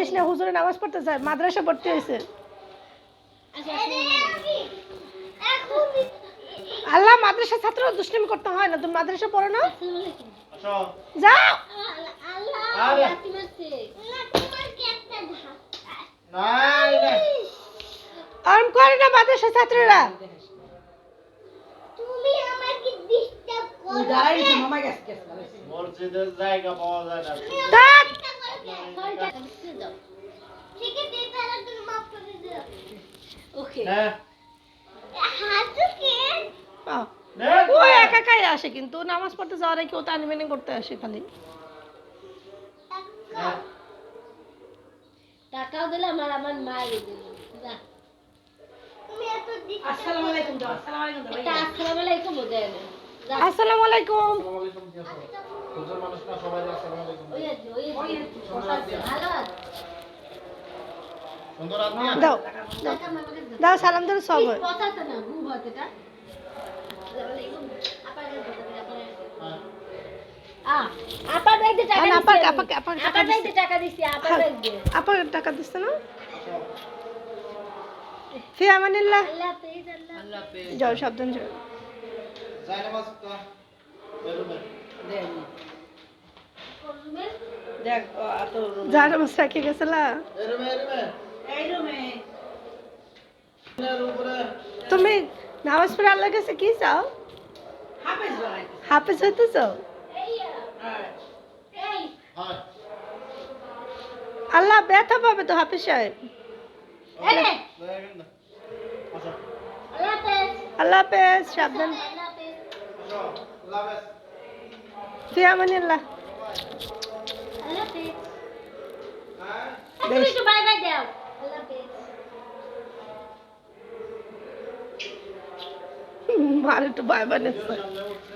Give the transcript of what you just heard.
পারিস না, হুজুরে নামাজ পড়তে যায়, মাদ্রাসা পড়তে হয়েছে। আল্লাহ, মাদ্রাসা ছাত্র দুষ্টামি করতে হয় না, তুমি মাদ্রাসা পড়ো না, যাও। আরাম করে না মাদ্রাসা ছাত্ররা। মসজিদের জায়গা পাওয়া যায় না। ও একা একাই আসে, কিন্তু নামাজ পড়তে যাওয়ার আগে ও টানিমেনি করতে আসে খালি। টাকাও দিলে আমার মায়ের দিল। আসসালামু আলাইকুম দাও, আসসালামু আলাইকুম দাও। আসসালামু আলাইকুম বোঝায় না। আসসালামু আলাইকুম। হুজুর মানুষ না, সবাই আসসালামু আলাইকুম। ভালো আছে। সুন্দর আপনি দাও দাও, সালাম দাও সব। পচাতে না গু ভাতটা। আপা ব্যাগে টাকা দিছি। আপা ব্যাগে টাকা দিছি, আপা ব্যাগে। আপা টাকা দিছ না? ফি আমানিল্লাহ। আল্লাহ হাফেজ, আল্লাহ হাফেজ। যাও, সাবধান যাও। যাই নামাজ তো বেরোবে। দেখ এত যা নামাজ রাখে গেছিলা বেরোবে এই রুমে এর উপরে তুমি, নামাজ পড়ে আল্লাহর কাছে কি চাও? হাফেজ বানাই হাফেজ হইতে চাও? হ্যাঁ হয় আল্লাহ ব্যথা পাবে তো হাফেজ সাহেব। দেখেন না আসো আল্লাহ হাফেজ। আল্লাহ হাফেজ, সাবধান। আল্লাহ হাফেজ। আসো আল্লাহ হাফেজ। ফি আমানিল্লাহ। আল্লাহ হাফেজ। হ্যাঁ তুমি একটু বাই বাই দাও। আল্লাহ হাফেজ। মার একটু বাই বাই। সামনে উঠছে